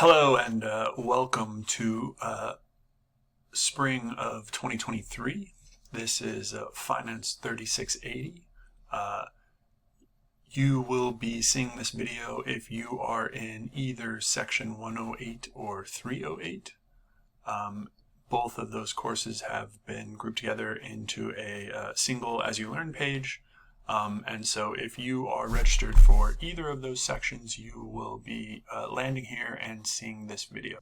Hello and welcome to spring of 2023. This is Finance 3680. You will be seeing this video if you are in either section 108 or 308. Both of those courses have been grouped together into a single ASULearn page. And so if you are registered for either of those sections, you will be landing here and seeing this video.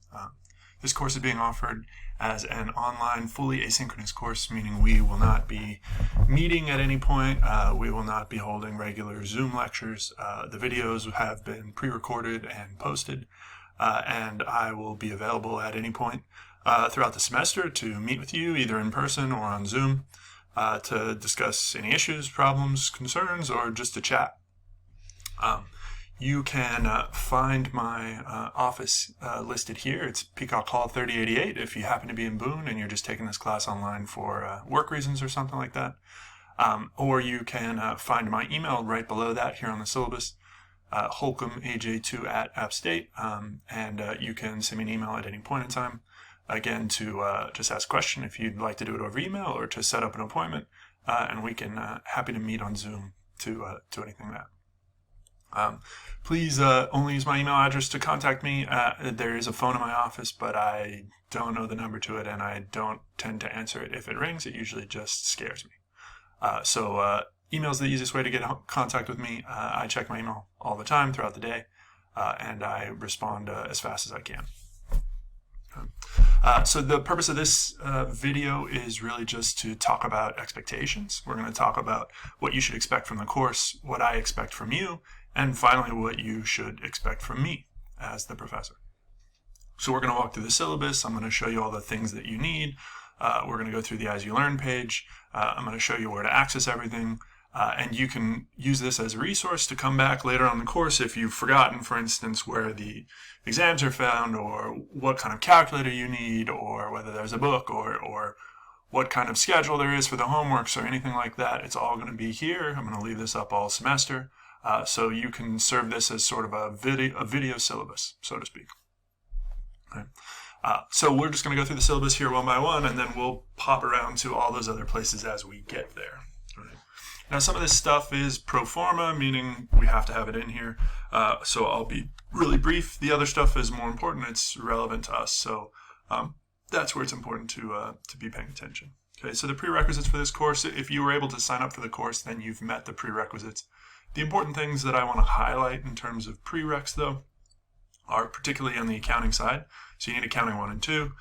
This course is being offered as an online, fully asynchronous course, meaning we will not be meeting at any point. We will not be holding regular Zoom lectures. The videos have been pre-recorded and posted, and I will be available at any point throughout the semester to meet with you either in person or on Zoom. To discuss any issues, problems, concerns, or just to chat. You can find my office listed here. It's Peacock Hall 3088 if you happen to be in Boone and you're just taking this class online for work reasons or something like that. Or you can find my email right below that here on the syllabus, holcombaj2@appstate, and you can send me an email at any point in time. Again, to just ask a question if you'd like to do it over email or to set up an appointment, and we can happy to meet on Zoom to anything like that. Please only use my email address to contact me. There is a phone in my office, but I don't know the number to it, and I don't tend to answer it if it rings. It usually just scares me. So email is the easiest way to get in contact with me. I check my email all the time throughout the day, and I respond as fast as I can. So the purpose of this video is really just to talk about expectations. We're going to talk about what you should expect from the course, what I expect from you, and finally what you should expect from me as the professor. So we're going to walk through the syllabus. I'm going to show you all the things that you need. We're going to go through the ASULearn page. I'm going to show you where to access everything. And you can use this as a resource to come back later on in the course if you've forgotten, for instance, where the exams are found, or what kind of calculator you need, or whether there's a book, or what kind of schedule there is for the homeworks, or anything like that. It's all going to be here. I'm going to leave this up all semester, so you can serve this as sort of a video syllabus, so to speak. Okay. So we're just going to go through the syllabus here one by one, and then we'll pop around to all those other places as we get there. Now, some of this stuff is pro forma, meaning we have to have it in here. So I'll be really brief. The other stuff is more important. It's relevant to us. So that's where it's important to be paying attention. Okay, so the prerequisites for this course, if you were able to sign up for the course, then you've met the prerequisites. The important things that I want to highlight in terms of prereqs, though, are particularly on the accounting side. So you need accounting 1 and 2.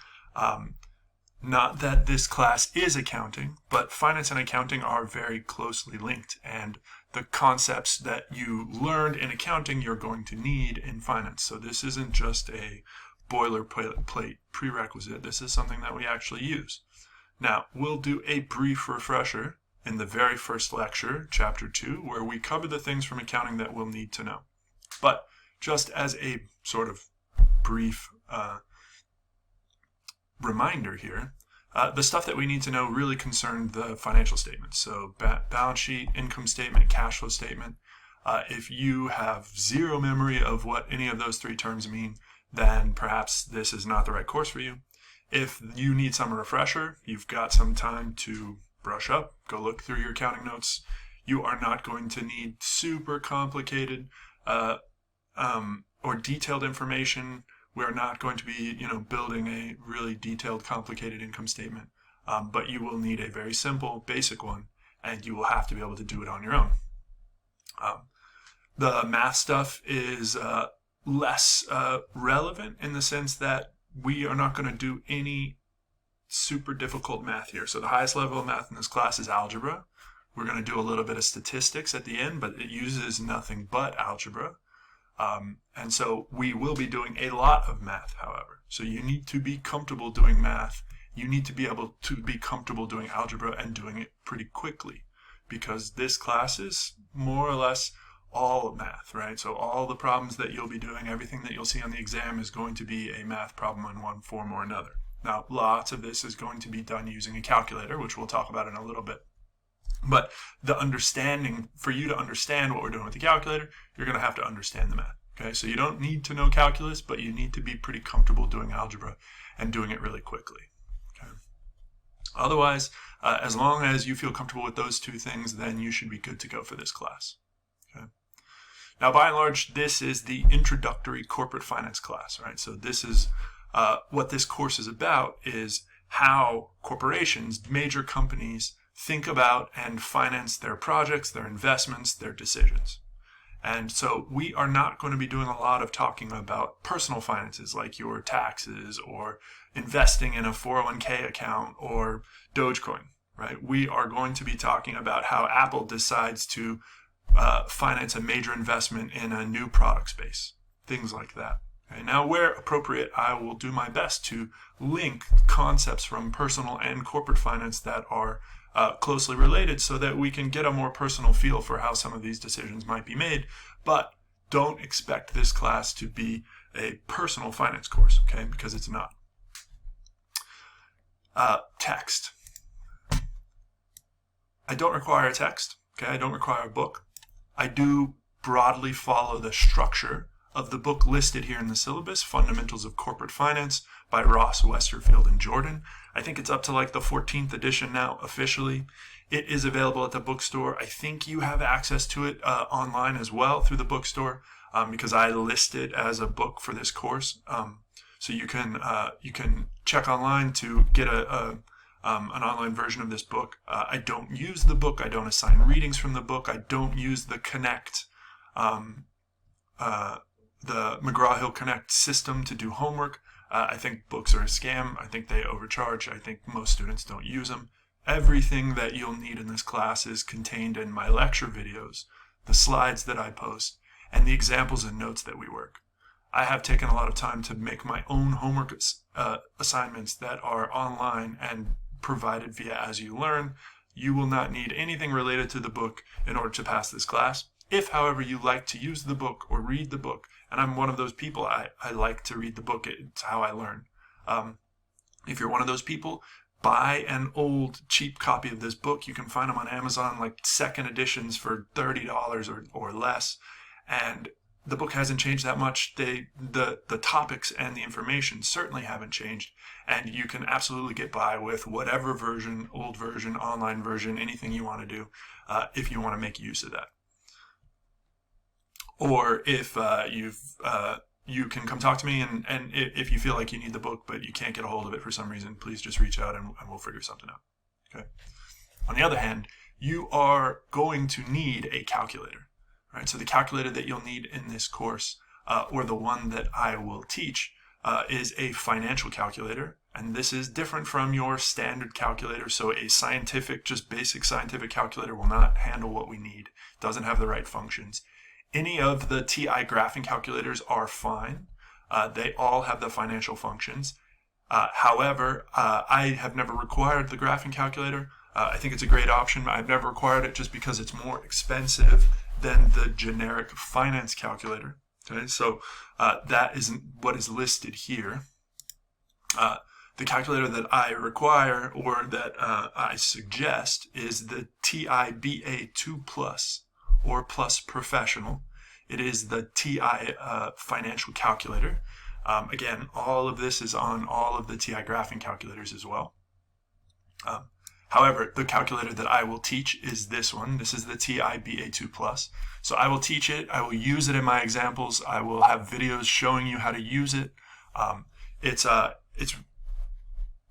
Not that this class is accounting, but finance and accounting are very closely linked, and the concepts that you learned in accounting you're going to need in finance. So this isn't just a boilerplate prerequisite. This is something that we actually use. Now, we'll do a brief refresher in the very first lecture, chapter 2, where we cover the things from accounting that we'll need to know. But just as a sort of brief reminder here, the stuff that we need to know really concerned the financial statements. So balance sheet, income statement, cash flow statement. If you have zero memory of what any of those three terms mean, then perhaps this is not the right course for you. If you need some refresher, you've got some time to brush up, go look through your accounting notes. You are not going to need super complicated or detailed information. We're not going to be, building a really detailed, complicated income statement, but you will need a very simple, basic one, and you will have to be able to do it on your own. The math stuff is less relevant in the sense that we are not going to do any super difficult math here. So the highest level of math in this class is algebra. We're going to do a little bit of statistics at the end, but it uses nothing but algebra. And so we will be doing a lot of math, however. So you need to be comfortable doing math. You need to be able to be comfortable doing algebra and doing it pretty quickly, because this class is more or less all math, right? So all the problems that you'll be doing, everything that you'll see on the exam is going to be a math problem in one form or another. Now, lots of this is going to be done using a calculator, which we'll talk about in a little bit. But the understanding, for you to understand what we're doing with the calculator, you're going to have to understand the math. Okay, so you don't need to know calculus, but you need to be pretty comfortable doing algebra and doing it really quickly. Okay. Otherwise, as long as you feel comfortable with those two things, then you should be good to go for this class. Okay. Now, by and large, this is the introductory corporate finance class, right? So this is what this course is about, is how corporations, major companies, think about and finance their projects, their investments, their decisions. And so we are not going to be doing a lot of talking about personal finances like your taxes or investing in a 401k account or Dogecoin, right? We are going to be talking about how Apple decides to finance a major investment in a new product space, things like that. Okay, now, where appropriate, I will do my best to link concepts from personal and corporate finance that are closely related so that we can get a more personal feel for how some of these decisions might be made. But don't expect this class to be a personal finance course, okay, because it's not. Text. I don't require a text, okay, I don't require a book. I do broadly follow the structure of the book listed here in the syllabus, Fundamentals of Corporate Finance by Ross, Westerfield, and Jordan. I think it's up to like the 14th edition now officially. It is available at the bookstore. I think you have access to it online as well through the bookstore because I list it as a book for this course. So you can check online to get an online version of this book. I don't use the book. I don't assign readings from the book. I don't use the Connect, the McGraw-Hill Connect system to do homework. I think books are a scam. I think they overcharge. I think most students don't use them. Everything that you'll need in this class is contained in my lecture videos, the slides that I post, and the examples and notes that we work. I have taken a lot of time to make my own homework assignments that are online and provided via ASULearn. You will not need anything related to the book in order to pass this class. If, however, you like to use the book or read the book, and I'm one of those people, I like to read the book. It's how I learn. If you're one of those people, buy an old cheap copy of this book. You can find them on Amazon, like second editions for $30 or less. And the book hasn't changed that much. The topics and the information certainly haven't changed. And you can absolutely get by with whatever version, old version, online version, anything you want to do if you want to make use of that. Or if you can come talk to me, and if you feel like you need the book but you can't get a hold of it for some reason, please just reach out and we'll figure something out. Okay. On the other hand, you are going to need a calculator, right? So the calculator that you'll need in this course, or the one that I will teach, is a financial calculator, and this is different from your standard calculator. So a scientific, just basic scientific calculator will not handle what we need. It doesn't have the right functions. Any of the TI graphing calculators are fine. They all have the financial functions. However, I have never required the graphing calculator. I think it's a great option. I've never required it just because it's more expensive than the generic finance calculator. Okay, so that isn't what is listed here. The calculator that I require, or that I suggest, is the TI-BA2 Plus. Or Plus Professional. It is the TI financial calculator. Again, all of this is on all of the TI graphing calculators as well. However, the calculator that I will teach is this one. This is the TI-BA2 Plus. So I will teach it. I will use it in my examples. I will have videos showing you how to use it.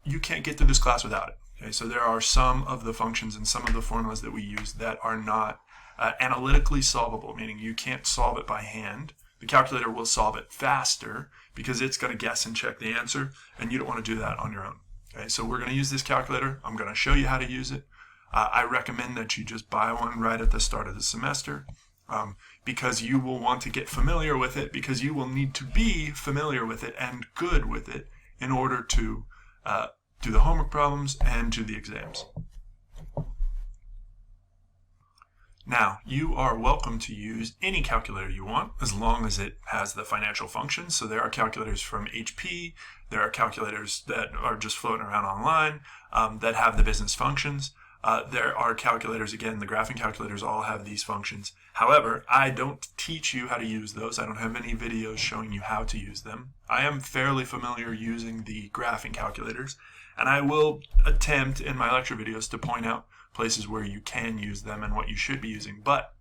You can't get through this class without it. Okay, so there are some of the functions and some of the formulas that we use that are not analytically solvable, meaning you can't solve it by hand. The calculator will solve it faster because it's going to guess and check the answer, and you don't want to do that on your own. Okay, so we're going to use this calculator. I'm going to show you how to use it. I recommend that you just buy one right at the start of the semester because you will want to get familiar with it, because you will need to be familiar with it and good with it in order to do the homework problems and do the exams. Now, you are welcome to use any calculator you want as long as it has the financial functions. So there are calculators from HP, there are calculators that are just floating around online that have the business functions. There are calculators. Again, the graphing calculators all have these functions. However, I don't teach you how to use those. I don't have any videos showing you how to use them. I am fairly familiar using the graphing calculators, and I will attempt in my lecture videos to point out places where you can use them and what you should be using. But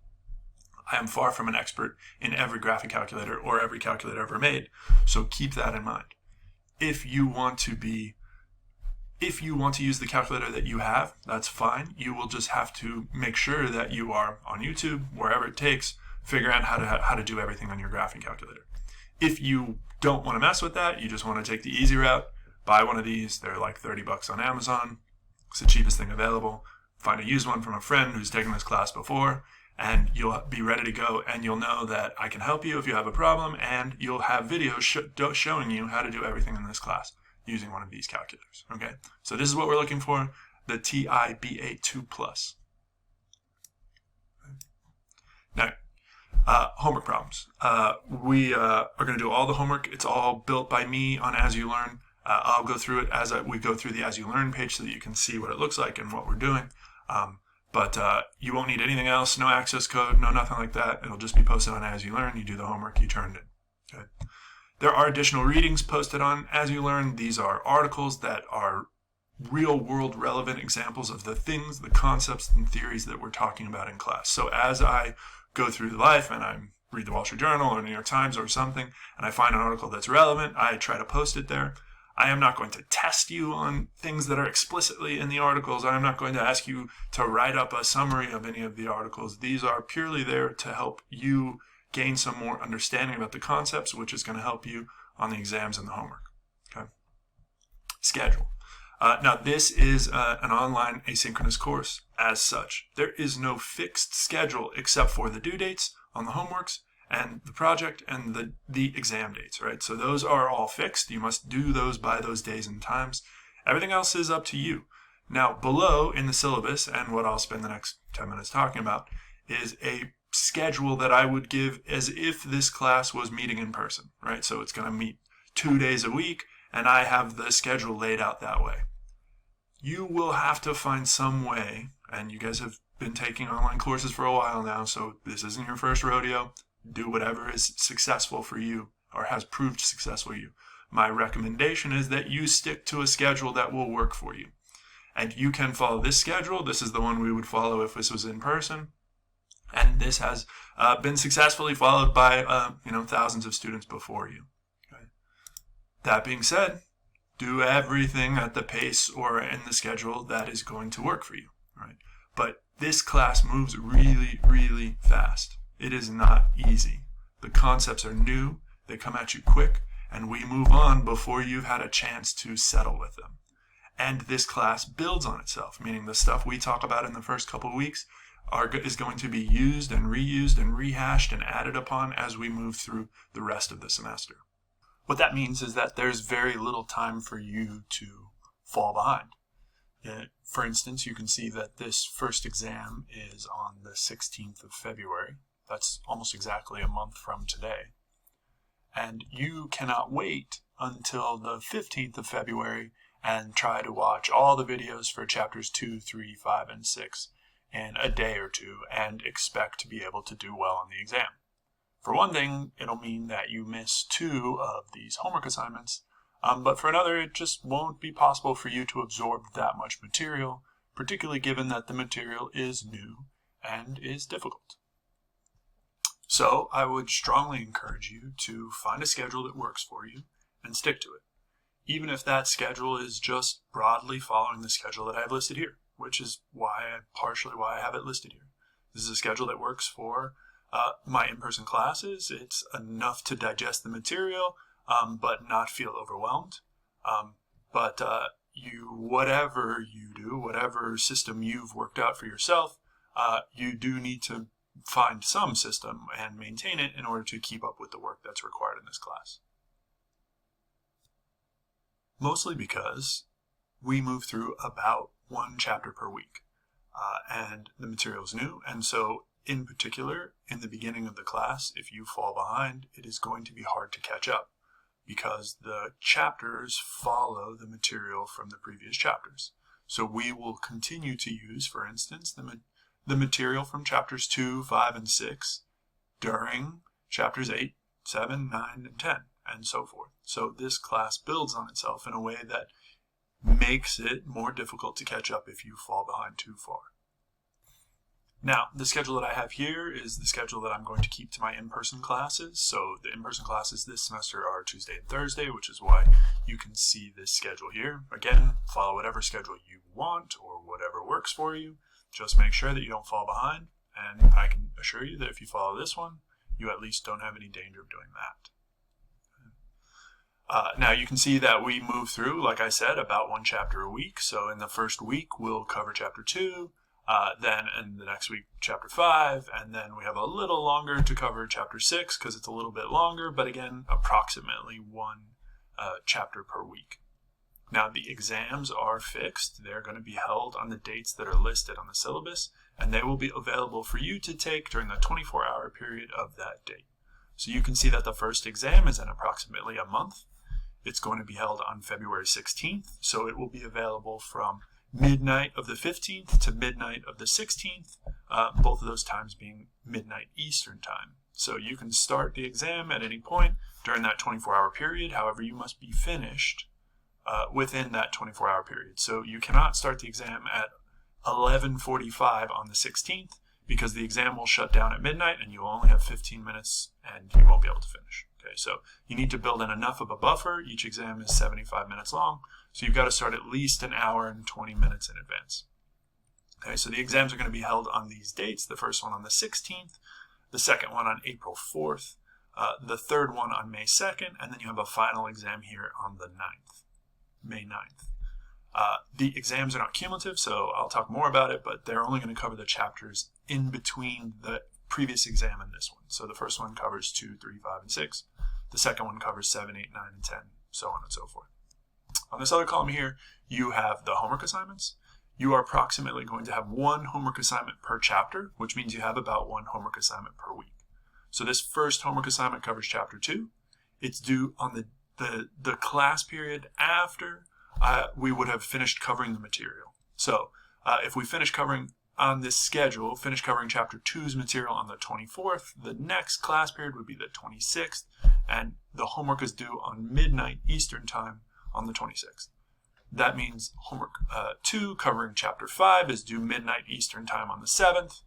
I am far from an expert in every graphing calculator or every calculator ever made, so keep that in mind. If you want to use the calculator that you have, that's fine. You will just have to make sure that you are on YouTube, wherever it takes, figure out how to do everything on your graphing calculator. If you don't want to mess with that, you just want to take the easy route, buy one of these. They're like 30 bucks on Amazon. It's the cheapest thing available. Find a used one from a friend who's taken this class before, and you'll be ready to go, and you'll know that I can help you if you have a problem, and you'll have videos showing you how to do everything in this class using one of these calculators. Okay, so this is what we're looking for, the TIBA2+. Now, homework problems. We are going to do all the homework. It's all built by me on ASULearn. I'll go through it as we go through the ASULearn page so that you can see what it looks like and what we're doing. But you won't need anything else, no access code, no nothing like that. It'll just be posted on ASULearn. You do the homework, you turned it. Okay. There are additional readings posted on ASULearn. These are articles that are real-world relevant examples of the things, the concepts, and theories that we're talking about in class. So as I go through life and I read the Wall Street Journal or New York Times or something, and I find an article that's relevant, I try to post it there. I am not going to test you on things that are explicitly in the articles. I am not going to ask you to write up a summary of any of the articles. These are purely there to help you gain some more understanding about the concepts, which is going to help you on the exams and the homework. Okay. Schedule. Now, this is an online asynchronous course. As such, there is no fixed schedule except for the due dates on the homeworks and the project and the exam dates, right? So those are all fixed. You must do those by those days and times. Everything else is up to you. Now, below in the syllabus, and what I'll spend the next 10 minutes talking about, is a schedule that I would give as if this class was meeting in person, right? So it's going to meet 2 days a week, and I have the schedule laid out that way. You will have to find some way, and you guys have been taking online courses for a while now, so this isn't your first rodeo. Do whatever is successful for you or has proved successful for you. My recommendation is that you stick to a schedule that will work for you. And you can follow this schedule. This is the one we would follow if this was in person. And this has been successfully followed by thousands of students before you. Okay. That being said, do everything at the pace or in the schedule that is going to work for you. Right? But this class moves really, really fast. It is not easy. The concepts are new, they come at you quick, and we move on before you've had a chance to settle with them. And this class builds on itself, meaning the stuff we talk about in the first couple of weeks is going to be used and reused and rehashed and added upon as we move through the rest of the semester. What that means is that there's very little time for you to fall behind. For instance, you can see that this first exam is on the 16th of February. That's almost exactly a month from today. And you cannot wait until the 15th of February and try to watch all the videos for chapters 2, 3, 5, and 6 in a day or two and expect to be able to do well on the exam. For one thing, it'll mean that you miss 2 of these homework assignments, but for another, it just won't be possible for you to absorb that much material, particularly given that the material is new and is difficult. So I would strongly encourage you to find a schedule that works for you and stick to it, even if that schedule is just broadly following the schedule that I have listed here, which is partially why I have it listed here. This is a schedule that works for my in-person classes. It's enough to digest the material, but not feel overwhelmed. Whatever you do, whatever system you've worked out for yourself, you do need to find some system and maintain it in order to keep up with the work that's required in this class. Mostly because we move through about 1 chapter per week, and the material is new, and so in particular, in the beginning of the class, if you fall behind, it is going to be hard to catch up because the chapters follow the material from the previous chapters. So we will continue to use, for instance, the material from chapters 2, 5, and 6 during chapters 8, 7, 9, and 10, and so forth. So this class builds on itself in a way that makes it more difficult to catch up if you fall behind too far. Now, the schedule that I have here is the schedule that I'm going to keep to my in-person classes. So the in-person classes this semester are Tuesday and Thursday, which is why you can see this schedule here. Again, follow whatever schedule you want or whatever works for you. Just make sure that you don't fall behind. And I can assure you that if you follow this one, you at least don't have any danger of doing that. Now you can see that we move through, like I said, about one chapter a week. So in the first week, we'll cover chapter 2. Then in the next week, chapter 5, and then we have a little longer to cover chapter 6 because it's a little bit longer, but again, approximately one chapter per week. Now the exams are fixed. They're going to be held on the dates that are listed on the syllabus, and they will be available for you to take during the 24-hour period of that date. So you can see that the first exam is in approximately a month. It's going to be held on February 16th, so it will be available from midnight of the 15th to midnight of the 16th, both of those times being midnight Eastern time. So you can start the exam at any point during that 24-hour period. However, you must be finished within that 24-hour period. So you cannot start the exam at 11:45 on the 16th because the exam will shut down at midnight and you will only have 15 minutes and you won't be able to finish. Okay, so you need to build in enough of a buffer. Each exam is 75 minutes long. So you've got to start at least an hour and 20 minutes in advance. Okay, so the exams are going to be held on these dates. The first one on the 16th, the second one on April 4th, the third one on May 2nd, and then you have a final exam here on the 9th, May 9th. The exams are not cumulative, so I'll talk more about it, but they're only going to cover the chapters in between the previous exam and this one. So the first one covers 2, 3, 5, and 6. The second one covers 7, 8, 9, and 10, so on and so forth. On this other column here, you have the homework assignments. You are approximately going to have one homework assignment per chapter, which means you have about one homework assignment per week. So this first homework assignment covers chapter 2. It's due on the class period after we would have finished covering the material. So if we finish covering on this schedule, finish covering chapter 2's material on the 24th, the next class period would be the 26th, and the homework is due on midnight Eastern time on the 26th. That means homework 2 covering chapter 5 is due midnight Eastern time on the 7th.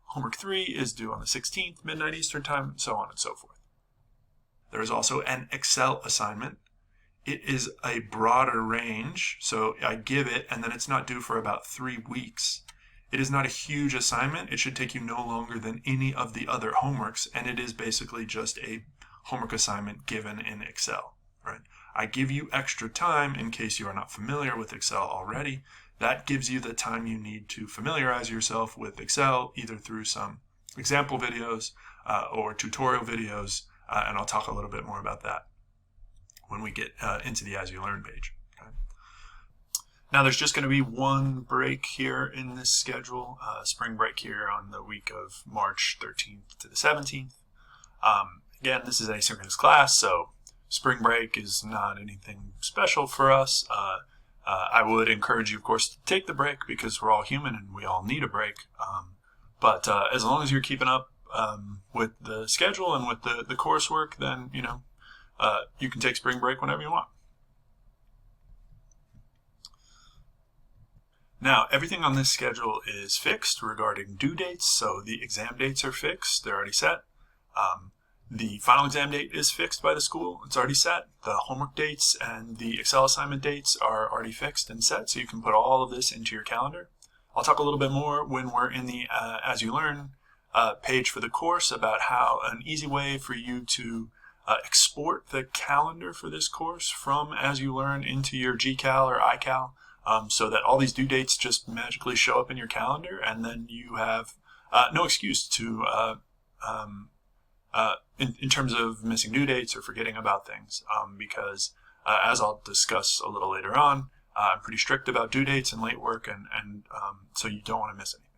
Homework 3 is due on the 16th, midnight Eastern time, and so on and so forth. There is also an Excel assignment. It is a broader range, so I give it, and then it's not due for about 3 weeks. It is not a huge assignment. It should take you no longer than any of the other homeworks, and it is basically just a homework assignment given in Excel, right? I give you extra time in case you are not familiar with Excel already. That gives you the time you need to familiarize yourself with Excel, either through some example videos or tutorial videos, and I'll talk a little bit more about that when we get into the ASULearn page. Okay? Now there's just going to be one break here in this schedule, spring break here on the week of March 13th to the 17th. Again, this is an asynchronous class, so spring break is not anything special for us. I would encourage you, of course, to take the break because we're all human and we all need a break. But as long as you're keeping up with the schedule and with the coursework, then you can take spring break whenever you want. Now, everything on this schedule is fixed regarding due dates, so the exam dates are fixed. They're already set. The final exam date is fixed by the school. It's already set. The homework dates and the Excel assignment dates are already fixed and set, so you can put all of this into your calendar. I'll talk a little bit more when we're in the ASULearn page for the course about how an easy way for you to export the calendar for this course from ASULearn into your GCal or iCal, so that all these due dates just magically show up in your calendar, and then you have no excuse to in terms of missing due dates or forgetting about things, because as I'll discuss a little later on, I'm pretty strict about due dates and late work, and so you don't want to miss anything.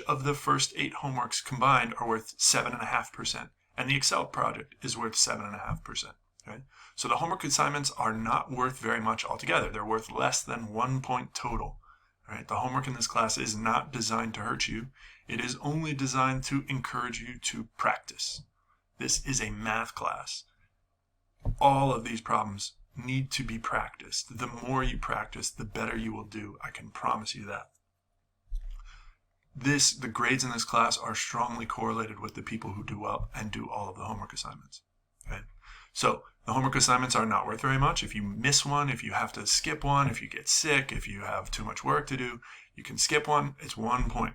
Of the first 8 homeworks combined are worth 7.5%, and the Excel project is worth 7.5%. Okay? So the homework assignments are not worth very much altogether. They're worth less than 1 point total. Right? The homework in this class is not designed to hurt you. It is only designed to encourage you to practice. This is a math class. All of these problems need to be practiced. The more you practice, the better you will do. I can promise you that. The grades in this class are strongly correlated with the people who do well and do all of the homework assignments. Okay? So the homework assignments are not worth very much. If you miss one, if you have to skip one, if you get sick, if you have too much work to do, you can skip one. It's 1 point.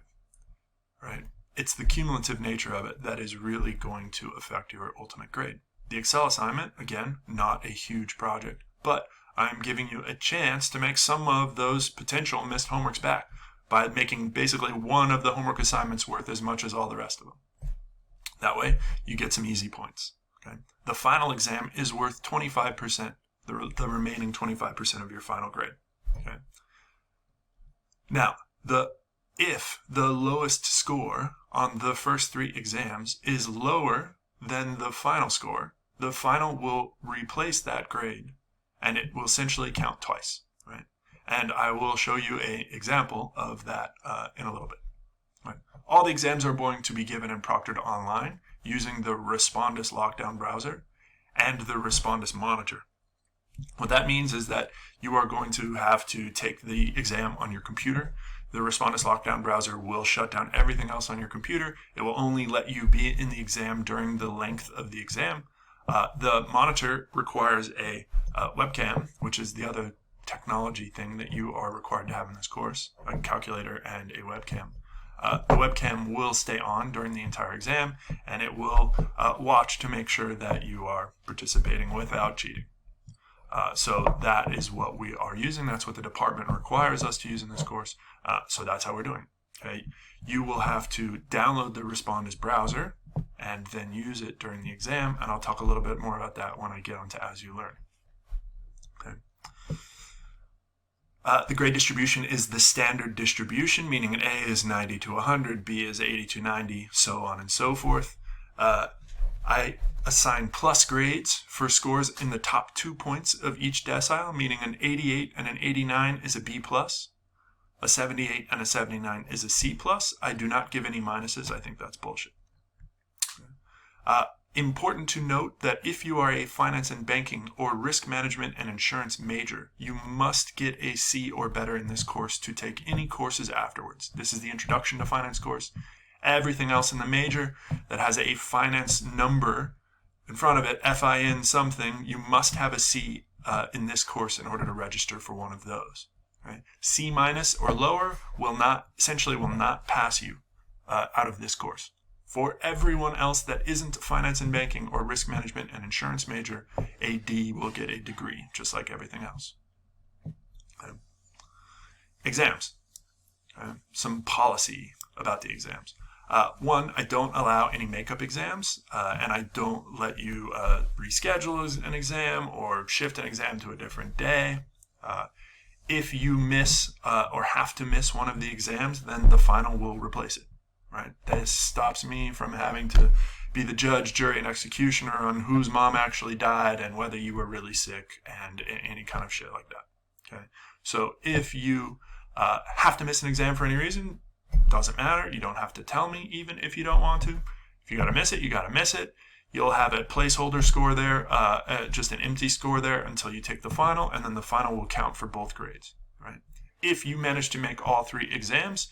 Right? It's the cumulative nature of it that is really going to affect your ultimate grade. The Excel assignment, again, not a huge project, but I'm giving you a chance to make some of those potential missed homeworks back by making basically one of the homework assignments worth as much as all the rest of them. That way, you get some easy points. Okay? The final exam is worth 25%, the remaining 25% of your final grade. Okay? Now, if the lowest score on the first 3 exams is lower than the final score, the final will replace that grade, and it will essentially count twice, right? And I will show you an example of that in a little bit. Right? All the exams are going to be given and proctored online using the Respondus Lockdown browser and the Respondus monitor. What that means is that you are going to have to take the exam on your computer. The Respondus Lockdown browser will shut down everything else on your computer. It will only let you be in the exam during the length of the exam. The monitor requires a webcam, which is the other technology thing that you are required to have in this course, a calculator and a webcam. The webcam will stay on during the entire exam, and it will watch to make sure that you are participating without cheating. So that is what we are using. That's what the department requires us to use in this course. So that's how we're doing. Okay? You will have to download the Respondus browser and then use it during the exam, and I'll talk a little bit more about that when I get onto ASULearn. Okay. The grade distribution is the standard distribution, meaning an A is 90 to 100, B is 80 to 90, so on and so forth. I assign plus grades for scores in the top 2 points of each decile, meaning an 88 and an 89 is a B+, a 78 and a 79 is a C+. I do not give any minuses. I think that's bullshit. Important to note that if you are a finance and banking or risk management and insurance major, you must get a C or better in this course to take any courses afterwards. This is the Introduction to Finance course. Everything else in the major that has a finance number in front of it, FIN something, you must have a C in this course in order to register for one of those. Right? C- or lower essentially will not pass you out of this course. For everyone else that isn't finance and banking or risk management and insurance major, a D will get a degree, just like everything else. Okay. Exams. Okay. Some policy about the exams. One, I don't allow any makeup exams, and I don't let you reschedule an exam or shift an exam to a different day. If you miss or have to miss one of the exams, then the final will replace it. Right? This stops me from having to be the judge, jury, and executioner on whose mom actually died and whether you were really sick and any kind of shit like that. Okay? So if you have to miss an exam for any reason, doesn't matter. You don't have to tell me even if you don't want to. If you got to miss it, you got to miss it. You'll have a placeholder score there, just an empty score there until you take the final, and then the final will count for both grades. Right? If you manage to make all 3 exams,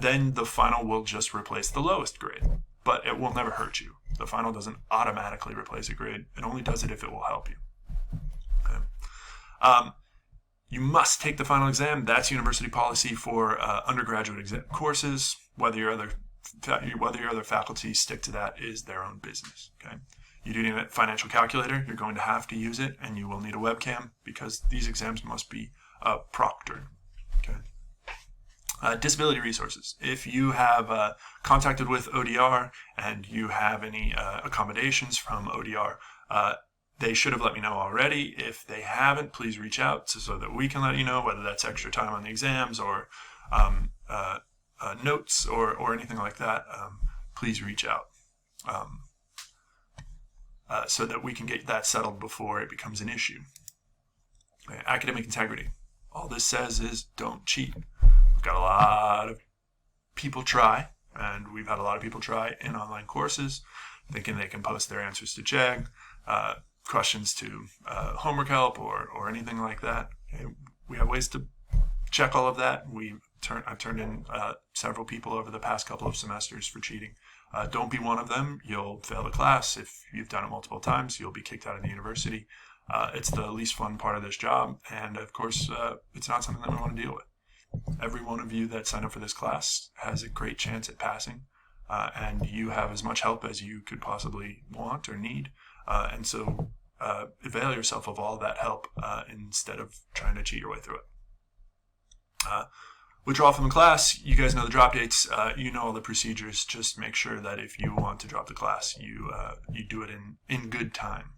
then the final will just replace the lowest grade, but it will never hurt you. The final doesn't automatically replace a grade. It only does it if it will help you. Okay. You must take the final exam. That's university policy for undergraduate exam courses. Whether your other faculty stick to that is their own business. Okay. You do need a financial calculator. You're going to have to use it, and you will need a webcam because these exams must be proctored. Okay. Disability resources. If you have contacted with ODR and you have any accommodations from ODR, they should have let me know already. If they haven't, please reach out so that we can let you know, whether that's extra time on the exams or notes or anything like that. Please reach out. so that we can get that settled before it becomes an issue. Okay, academic integrity. All this says is don't cheat. We've got a lot of people try, and we've had a lot of people try in online courses, thinking they can post their answers to JAG, questions to homework help, or anything like that. Okay, we have ways to check all of that. I've turned in several people over the past couple of semesters for cheating. Don't be one of them. You'll fail the class. If you've done it multiple times, you'll be kicked out of the university. It's the least fun part of this job, and of course, it's not something that we want to deal with. Every one of you that signed up for this class has a great chance at passing, and you have as much help as you could possibly want or need, and so avail yourself of all that help instead of trying to cheat your way through it. Withdraw from the class. You guys know the drop dates. You know all the procedures. Just make sure that if you want to drop the class, you do it in good time.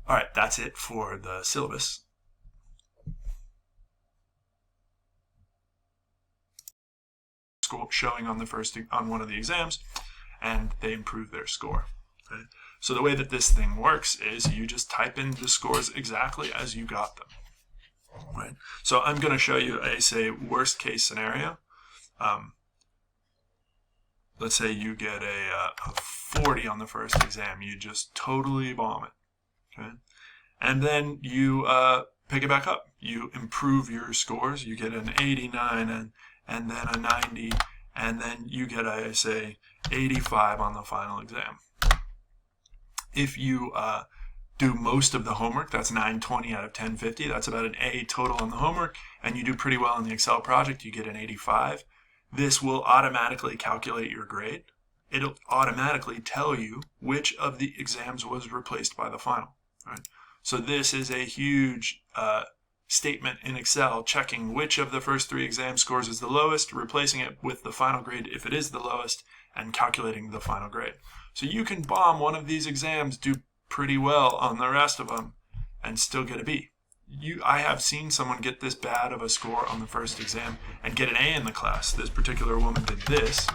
All right, that's it for the syllabus. Score showing on one of the exams, and they improve their score. Okay? So the way that this thing works is you just type in the scores exactly as you got them. Right. So I'm going to show you a worst case scenario. Let's say you get a 40 on the first exam. You just totally bomb it. Okay. And then you pick it back up. You improve your scores. You get an 89 and then a 90, and then you get a 85 on the final exam. If you do most of the homework, that's 920 out of 1050, that's about an A total on the homework, and you do pretty well in the Excel project, you get an 85. This will automatically calculate your grade. It'll automatically tell you which of the exams was replaced by the final. Right? So this is a huge statement in Excel, checking which of the first 3 exam scores is the lowest, replacing it with the final grade if it is the lowest, and calculating the final grade. So you can bomb one of these exams, do pretty well on the rest of them, and still get a B. I have seen someone get this bad of a score on the first exam and get an A in the class. This particular woman did this,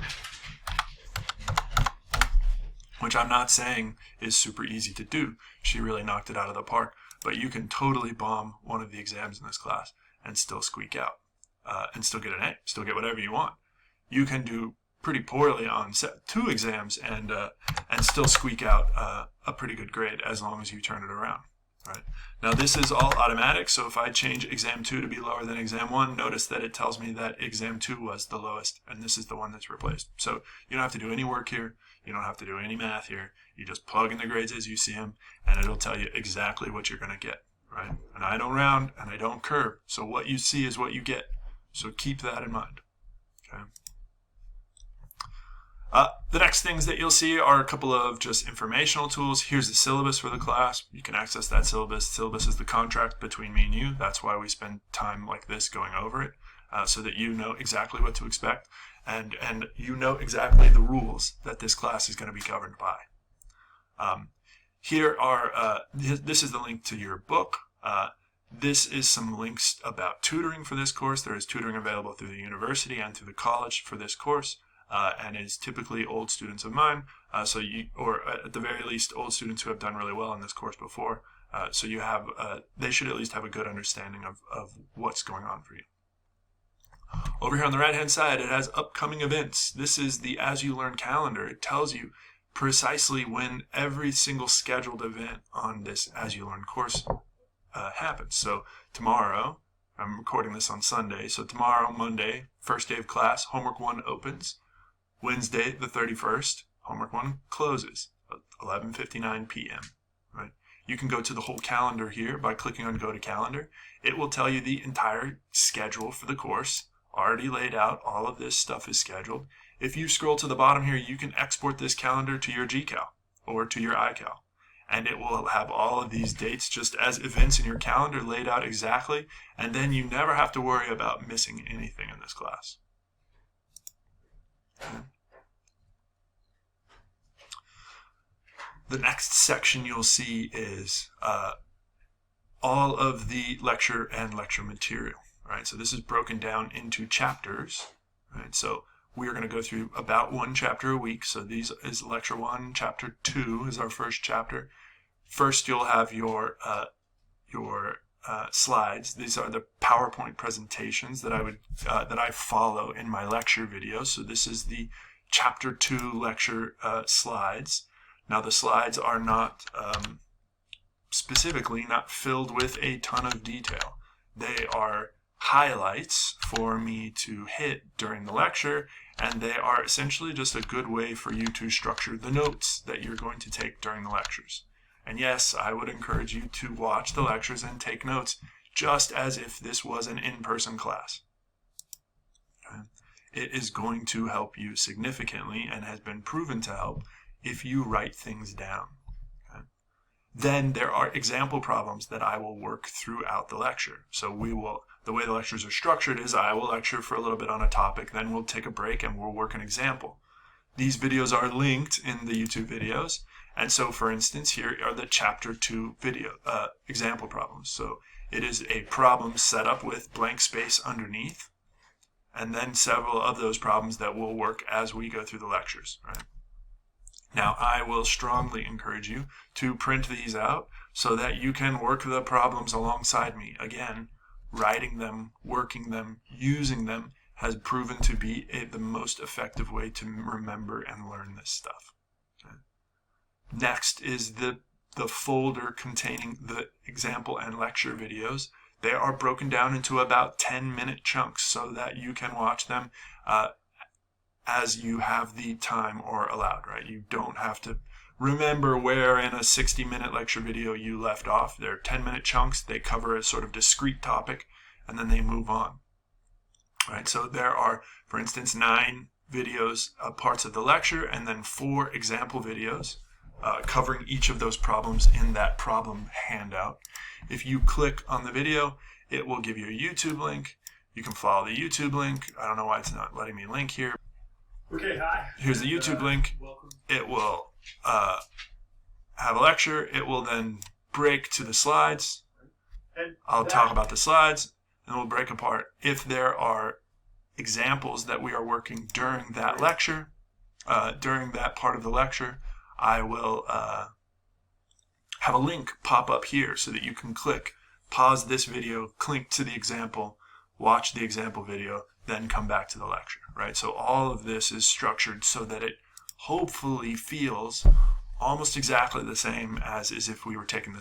which I'm not saying is super easy to do. She really knocked it out of the park, but you can totally bomb one of the exams in this class and still squeak out, and still get an A, still get whatever you want. You can do pretty poorly on 2 exams and still squeak out a pretty good grade as long as you turn it around. Right? Now this is all automatic, so if I change exam 2 to be lower than exam 1, notice that it tells me that exam 2 was the lowest and this is the one that's replaced. So you don't have to do any work here, you don't have to do any math here, you just plug in the grades as you see them and it'll tell you exactly what you're going to get. Right? And I don't round and I don't curve, so what you see is what you get. So keep that in mind. Okay? The next things that you'll see are a couple of just informational tools. Here's the syllabus for the class. You can access that syllabus. Syllabus is the contract between me and you. That's why we spend time like this going over it, so that you know exactly what to expect and you know exactly the rules that this class is going to be governed by. Here are, this is the link to your book. This is some links about tutoring for this course. There is tutoring available through the university and through the college for this course. And is typically old students of mine, or at the very least old students who have done really well in this course before. So you have, they should at least have a good understanding of what's going on for you. Over here on the right hand side, it has upcoming events. This is the ASULearn calendar. It tells you precisely when every single scheduled event on this ASULearn course happens. So tomorrow, I'm recording this on Sunday, so tomorrow, Monday, first day of class, homework 1 opens. Wednesday, the 31st, homework 1 closes at 11:59 p.m. Right? You can go to the whole calendar here by clicking on Go to Calendar. It will tell you the entire schedule for the course, already laid out. All of this stuff is scheduled. If you scroll to the bottom here, you can export this calendar to your GCal or to your iCal. And it will have all of these dates just as events in your calendar laid out exactly. And then you never have to worry about missing anything in this class. The next section you'll see is all of the lecture and lecture material. Right? So this is broken down into chapters. Right? So we are going to go through about 1 chapter a week. So these is lecture 1, chapter 2 is our first chapter. First, you'll have your slides. These are the PowerPoint presentations that I follow in my lecture videos. So this is the chapter 2 lecture slides. Now the slides are not specifically not filled with a ton of detail. They are highlights for me to hit during the lecture, and they are essentially just a good way for you to structure the notes that you're going to take during the lectures. And yes, I would encourage you to watch the lectures and take notes just as if this was an in-person class. Okay? It is going to help you significantly and has been proven to help if you write things down. Okay? Then there are example problems that I will work throughout the lecture. So the way the lectures are structured is I will lecture for a little bit on a topic, then we'll take a break and we'll work an example. These videos are linked in the YouTube videos. And so, for instance, here are the chapter 2 video example problems. So it is a problem set up with blank space underneath, and then several of those problems that will work as we go through the lectures. Right? Now, I will strongly encourage you to print these out so that you can work the problems alongside me. Again, writing them, working them, using them has proven to be the most effective way to remember and learn this stuff. Okay? Next is the folder containing the example and lecture videos. They are broken down into about 10-minute chunks so that you can watch them as you have the time or allowed, right? You don't have to remember where in a 60-minute lecture video you left off. They're 10-minute chunks. They cover a sort of discrete topic, and then they move on. Right? So there are, for instance, 9 videos, parts of the lecture, and then 4 example videos covering each of those problems in that problem handout. If you click on the video, it will give you a YouTube link. You can follow the YouTube link. I don't know why it's not letting me link here. Okay, hi. Here's the YouTube link. Welcome. It will have a lecture. It will then break to the slides. I'll talk about the slides, and we'll break apart. If there are examples that we are working during that lecture, during that part of the lecture, I will have a link pop up here so that you can click, pause this video, click to the example, watch the example video, then come back to the lecture, right? So all of this is structured so that it hopefully feels almost exactly the same as if we were taking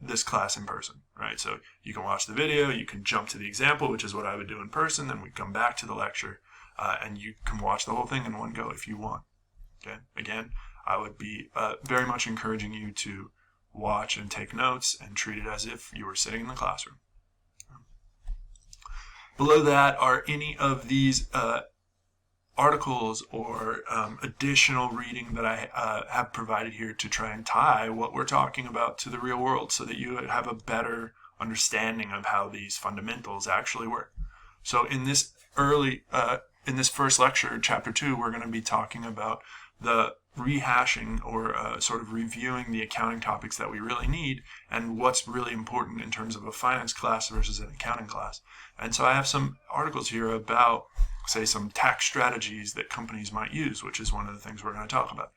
this class in person, right? So you can watch the video, you can jump to the example, which is what I would do in person, then we come back to the lecture, and you can watch the whole thing in one go if you want. Okay. Again, I would be very much encouraging you to watch and take notes and treat it as if you were sitting in the classroom. Below that are any of these articles or additional reading that I have provided here to try and tie what we're talking about to the real world so that you have a better understanding of how these fundamentals actually work. So in this first lecture, chapter 2, we're going to be talking about the rehashing or sort of reviewing the accounting topics that we really need and what's really important in terms of a finance class versus an accounting class. And so I have some articles here about, say, some tax strategies that companies might use, which is one of the things we're going to talk about.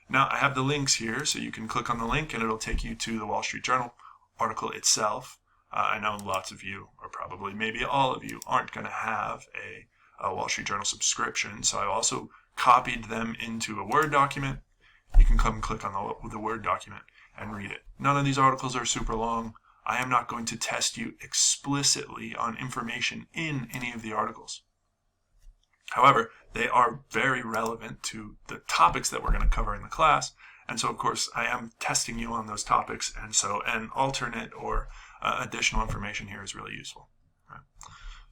Now, I have the links here, so you can click on the link and it'll take you to the Wall Street Journal article itself. I know lots of you, or probably maybe all of you, aren't going to have a Wall Street Journal subscription, so I also copied them into a Word document. You can come click on the Word document and read it. None of these articles are super long. I am not going to test you explicitly on information in any of the articles. However, they are very relevant to the topics that we're going to cover in the class, and so of course I am testing you on those topics, and so an alternate or additional information here is really useful. Right.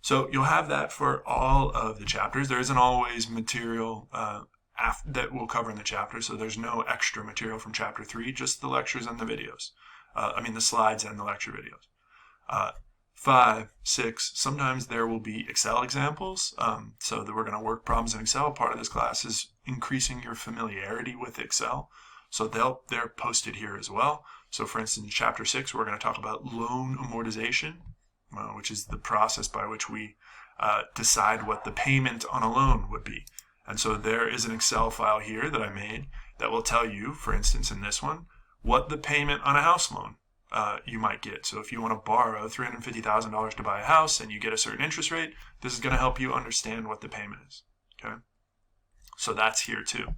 So you'll have that for all of the chapters. There isn't always material that we'll cover in the chapter, so there's no extra material from chapter 3, just the lectures and the videos. The slides and the lecture videos. 5, 6, sometimes there will be Excel examples, so that we're going to work problems in Excel. Part of this class is increasing your familiarity with Excel, so they're posted here as well. So for instance, in chapter 6, we're going to talk about loan amortization, which is the process by which we decide what the payment on a loan would be. And so there is an Excel file here that I made that will tell you, for instance, in this one, what the payment on a house loan you might get. So if you want to borrow $350,000 to buy a house and you get a certain interest rate, this is going to help you understand what the payment is. Okay, so that's here too.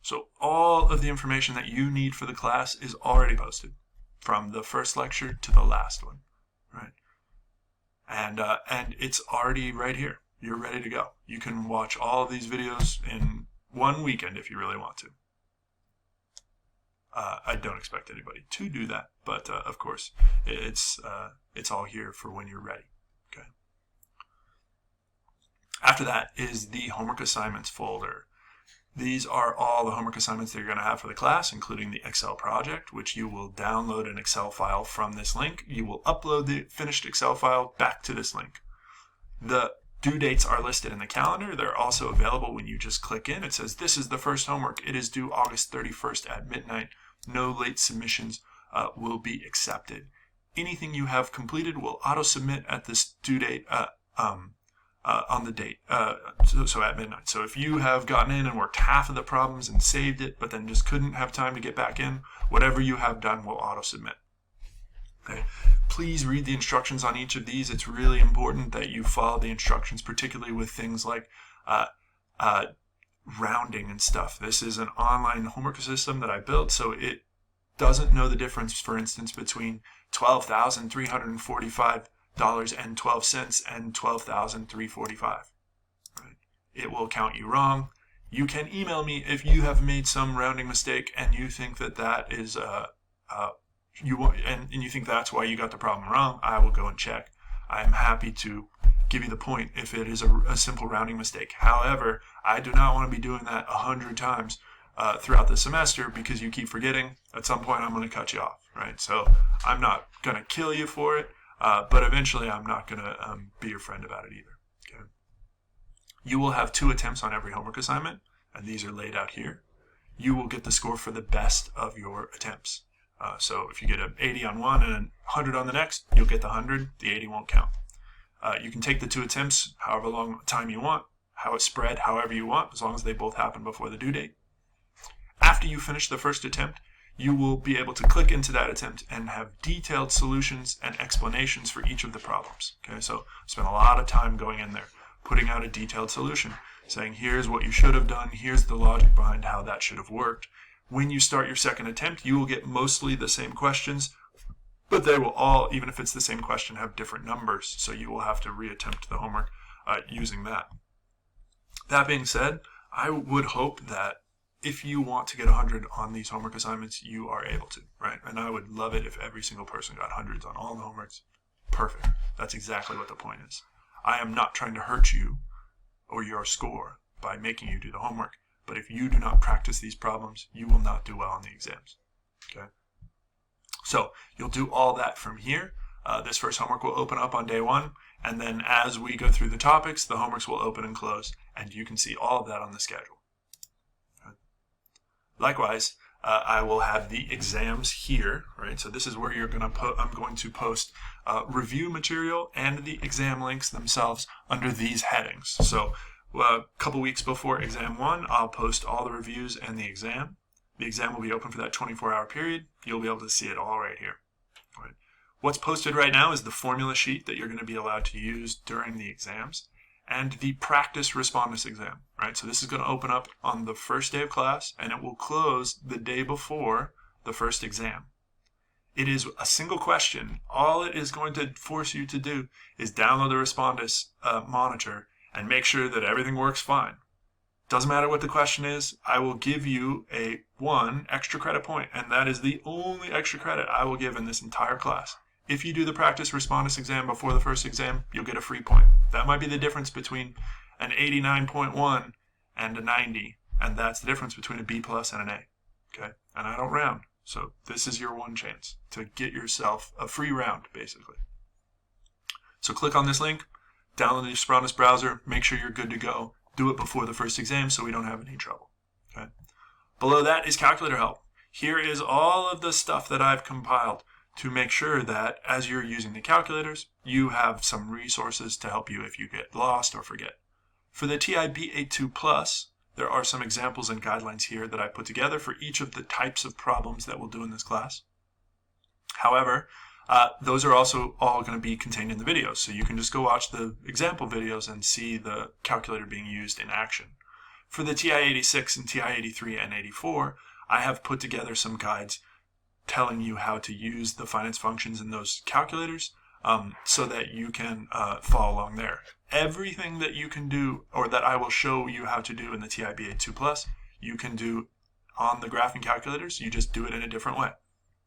So all of the information that you need for the class is already posted, from the first lecture to the last one, right? And it's already right here. You're ready to go. You can watch all of these videos in one weekend if you really want to. I don't expect anybody to do that, but of course, it's all here for when you're ready. Okay. After that is the homework assignments folder. These are all the homework assignments that you're going to have for the class, including the Excel project, which you will download an Excel file from this link. You will upload the finished Excel file back to this link. The due dates are listed in the calendar. They're also available when you just click in. It says, this is the first homework. It is due August 31st at midnight. No late submissions will be accepted. Anything you have completed will auto-submit at this due date on the date, so at midnight. So if you have gotten in and worked half of the problems and saved it, but then just couldn't have time to get back in, whatever you have done will auto-submit. Okay. Please read the instructions on each of these. It's really important that you follow the instructions, particularly with things like rounding and stuff. This is an online homework system that I built, so it doesn't know the difference, for instance, between $12,345.12 and $12,345. Right? It will count you wrong. You can email me if you have made some rounding mistake and you think that is you think that's why you got the problem wrong. I will go and check. I'm happy to give you the point if it is a simple rounding mistake. However, I do not want to be doing that 100 times throughout the semester because you keep forgetting. At some point, I'm going to cut you off, right? So I'm not going to kill you for it, but eventually I'm not going to be your friend about it either. Okay? You will have 2 attempts on every homework assignment, and these are laid out here. You will get the score for the best of your attempts. So if you get an 80 on one and a 100 on the next, you'll get the 100. The 80 won't count. You can take the 2 attempts however long time you want, how it's spread however you want, as long as they both happen before the due date. After you finish the first attempt, you will be able to click into that attempt and have detailed solutions and explanations for each of the problems. Okay, so spend a lot of time going in there, putting out a detailed solution, saying here's what you should have done, here's the logic behind how that should have worked. When you start your second attempt, you will get mostly the same questions, but they will all, even if it's the same question, have different numbers, so you will have to reattempt the homework using that. That being said, I would hope that if you want to get 100 on these homework assignments, you are able to, right? And I would love it if every single person got hundreds on all the homeworks. Perfect. That's exactly what the point is. I am not trying to hurt you or your score by making you do the homework, but if you do not practice these problems, you will not do well on the exams, okay? So you'll do all that from here. This first homework will open up on day 1, and then as we go through the topics, the homeworks will open and close, and you can see all of that on the schedule. Likewise, I will have the exams here, right? So this is where you're going to I'm going to post review material and the exam links themselves under these headings. So a couple weeks before exam 1, I'll post all the reviews and the exam. The exam will be open for that 24-hour period. You'll be able to see it all right here. Right. What's posted right now is the formula sheet that you're going to be allowed to use during the exams, and the practice respondus exam, right? So this is going to open up on the first day of class, and it will close the day before the first exam. It is a single question. All it is going to force you to do is download the respondus monitor and make sure that everything works fine. Doesn't matter what the question is, I will give you a 1 extra credit point, and that is the only extra credit I will give in this entire class. If you do the practice respondus exam before the first exam, you'll get a free point. That might be the difference between an 89.1 and a 90, and that's the difference between a B+ and an A. Okay? And I don't round, so this is your one chance to get yourself a free round, basically. So click on this link, download the respondus browser, make sure you're good to go. Do it before the first exam so we don't have any trouble. Okay? Below that is calculator help. Here is all of the stuff that I've compiled to make sure that as you're using the calculators, you have some resources to help you if you get lost or forget. For the TI-B82 Plus, there are some examples and guidelines here that I put together for each of the types of problems that we'll do in this class. However, those are also all going to be contained in the videos, so you can just go watch the example videos and see the calculator being used in action. For the TI-86 and TI-83 and 84, I have put together some guides telling you how to use the finance functions in those calculators so that you can follow along there. Everything that you can do, or that I will show you how to do in the TI-B82 Plus, you can do on the graphing calculators. You just do it in a different way,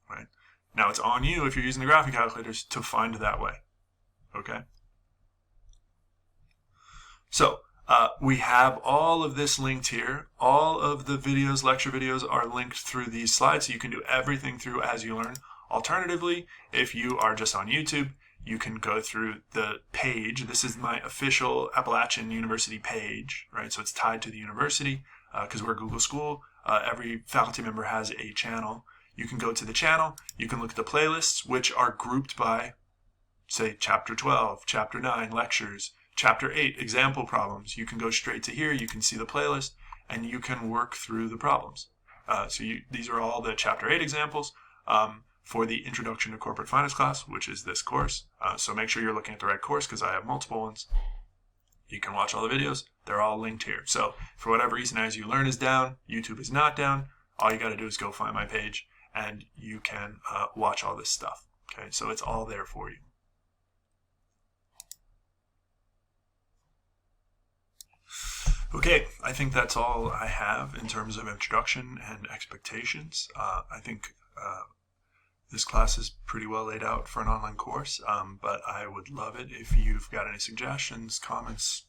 right? Now it's on you, if you're using the graphing calculators, to find that way, okay? So we have all of this linked here. All of the videos, lecture videos, are linked through these slides, so you can do everything through ASULearn. Alternatively, if you are just on YouTube, you can go through the page. This is my official Appalachian University page, right? So it's tied to the university because we're a Google School. Every faculty member has a channel. You can go to the channel. You can look at the playlists, which are grouped by, say, Chapter 12, Chapter 9, lectures, Chapter 8, example problems. You can go straight to here. You can see the playlist, and you can work through the problems. These are all the Chapter 8 examples for the Introduction to Corporate Finance class, which is this course. So make sure you're looking at the right course because I have multiple ones. You can watch all the videos. They're all linked here. So for whatever reason, ASULearn is down, YouTube is not down, all you got to do is go find my page, and you can watch all this stuff. Okay, so it's all there for you. Okay, I think that's all I have in terms of introduction and expectations. I think this class is pretty well laid out for an online course, but I would love it if you've got any suggestions, comments,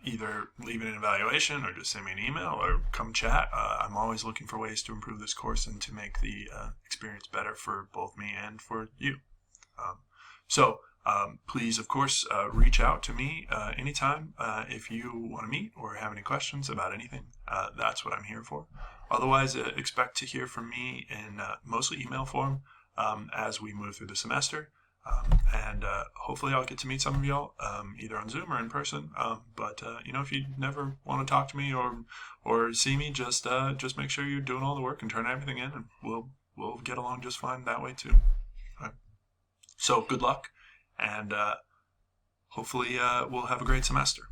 either leave an evaluation or just send me an email or come chat. I'm always looking for ways to improve this course and to make the experience better for both me and for you. Please, of course, reach out to me anytime if you want to meet or have any questions about anything. That's what I'm here for. Otherwise, expect to hear from me in mostly email form as we move through the semester. And hopefully I'll get to meet some of y'all either on Zoom or in person. But if you never want to talk to me or see me, just make sure you're doing all the work and turn everything in, and we'll get along just fine that way too. All right. So good luck, and hopefully we'll have a great semester.